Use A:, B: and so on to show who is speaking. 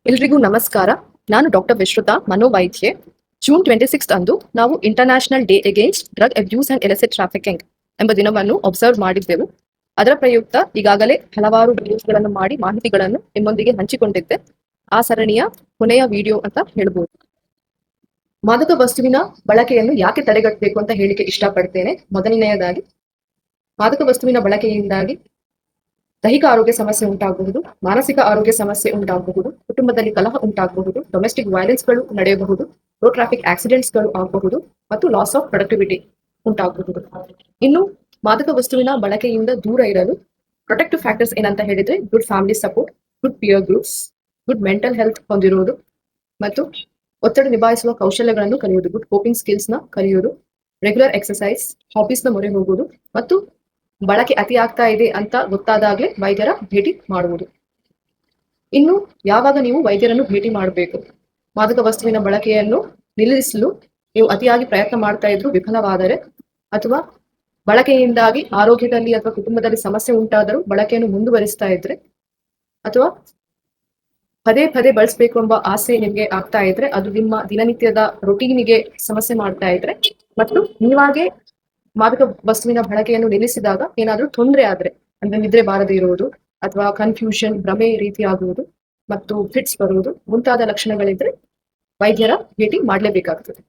A: ಎಲ್ರಿಗೂ ನಮಸ್ಕಾರ. ನಾನು ಡಾಕ್ಟರ್ ವಿಶ್ರುತಾ, ಮನೋವೈದ್ಯೆ. ಜೂನ್ 26 ಅಂದು ನಾವು international day against drug abuse and illicit trafficking ಎಂಬ ದಿನವನ್ನು ಅಬ್ಸರ್ವ್ ಮಾಡಿದ್ದೆವು. ಅದರ ಪ್ರಯುಕ್ತ ಈಗಾಗಲೇ ಹಲವಾರು ವಿಡಿಯೋಸ್ಗಳನ್ನು ಮಾಡಿ ಮಾಹಿತಿಗಳನ್ನು ನಿಮ್ಮೊಂದಿಗೆ ಹಂಚಿಕೊಂಡಿದ್ದೆ. ಆ ಸರಣಿಯ ಕೊನೆಯ ವಿಡಿಯೋ ಅಂತ ಹೇಳ್ಬೋದು. ಮಾದಕ ವಸ್ತುವಿನ ಬಳಕೆಯನ್ನು ಯಾಕೆ ತಡೆಗಟ್ಟಬೇಕು ಅಂತ ಹೇಳಿಕೆ ಇಷ್ಟಪಡ್ತೇನೆ. ಮೊದಲನೆಯದಾಗಿ, ಮಾದಕ ವಸ್ತುವಿನ ಬಳಕೆಯಿಂದಾಗಿ ದೈಹಿಕ ಆರೋಗ್ಯ ಸಮಸ್ಯೆ ಉಂಟಾಗಬಹುದು, ಮಾನಸಿಕ ಆರೋಗ್ಯ ಸಮಸ್ಯೆ ಉಂಟಾಗಬಹುದು, ಕುಟುಂಬದಲ್ಲಿ ಕಲಹ ಉಂಟಾಗಬಹುದು, ಡೊಮೆಸ್ಟಿಕ್ ವೈಲೆನ್ಸ್ಗಳು ನಡೆಯಬಹುದು, ರೋಡ್ ಟ್ರಾಫಿಕ್ ಆಕ್ಸಿಡೆಂಟ್ಸ್ಗಳು ಆಗಬಹುದು ಮತ್ತು ಲಾಸ್ ಆಫ್ ಪ್ರೊಡಕ್ಟಿವಿಟಿ ಉಂಟಾಗಬಹುದು. ಇನ್ನು ಮಾದಕ ವಸ್ತುವಿನ ಬಳಕೆಯಿಂದ ದೂರ ಇರಲು ಪ್ರೊಟೆಕ್ಟಿವ್ ಫ್ಯಾಕ್ಟರ್ಸ್ ಏನಂತ ಹೇಳಿದ್ರೆ good family support, good peer groups, good mental health ಹೊಂದಿರುವುದು ಮತ್ತು ಒತ್ತಡ ನಿಭಾಯಿಸುವ ಕೌಶಲ್ಯಗಳನ್ನು ಕಲಿಯುವುದು, ಗುಡ್ ಕೋಪಿಂಗ್ ಸ್ಕಿಲ್ಸ್ ನ ಕಲಿಯುವುದು, ರೆಗ್ಯುಲರ್ ಎಕ್ಸರ್ಸೈಸ್, ಹಾಬೀಸ್ ನ ಮೊರೆ ಹೋಗುವುದು ಮತ್ತು ಬಳಕೆ ಅತಿ ಆಗ್ತಾ ಇದೆ ಅಂತ ಗೊತ್ತಾದಾಗಲೇ ವೈದ್ಯರ ಭೇಟಿ ಮಾಡುವುದು. ಇನ್ನು ಯಾವಾಗ ನೀವು ವೈದ್ಯರನ್ನು ಭೇಟಿ ಮಾಡಬೇಕು? ಮಾದಕ ವಸ್ತುವಿನ ಬಳಕೆಯನ್ನು ನಿಲ್ಲಿಸಲು ನೀವು ಅತಿಯಾಗಿ ಪ್ರಯತ್ನ ಮಾಡ್ತಾ ಇದ್ರು ವಿಫಲವಾದರೆ, ಅಥವಾ ಬಳಕೆಯಿಂದಾಗಿ ಆರೋಗ್ಯದಲ್ಲಿ ಅಥವಾ ಕುಟುಂಬದಲ್ಲಿ ಸಮಸ್ಯೆ ಉಂಟಾದರೂ ಬಳಕೆಯನ್ನು ಮುಂದುವರಿಸ್ತಾ ಇದ್ರೆ, ಅಥವಾ ಪದೇ ಪದೇ ಬಳಸಬೇಕು ಎಂಬ ಆಸೆ ನಿಮಗೆ ಆಗ್ತಾ ಇದ್ರೆ, ಅದು ನಿಮ್ಮ ದಿನನಿತ್ಯದ ರೊಟೀನಿಗೆ ಸಮಸ್ಯೆ ಮಾಡ್ತಾ ಇದ್ರೆ ಮತ್ತು ನೀವಾಗೆ ಮಾದಕ ವಸ್ತುವಿನ ಬಳಕೆಯನ್ನು ನಿಲ್ಲಿಸಿದಾಗ ಏನಾದರೂ ತೊಂದರೆ ಆದ್ರೆ, ಅಂದ್ರೆ ನಿದ್ರೆ ಬಾರದೆ ಇರುವುದು ಅಥವಾ ಕನ್ಫ್ಯೂಷನ್, ಭ್ರಮೆ ರೀತಿಯಾಗುವುದು ಮತ್ತು ಫಿಟ್ಸ್ ಬರುವುದು ಮುಂತಾದ ಲಕ್ಷಣಗಳಿದ್ರೆ ವೈದ್ಯರ ಭೇಟಿ ಮಾಡಲೇಬೇಕಾಗ್ತದೆ.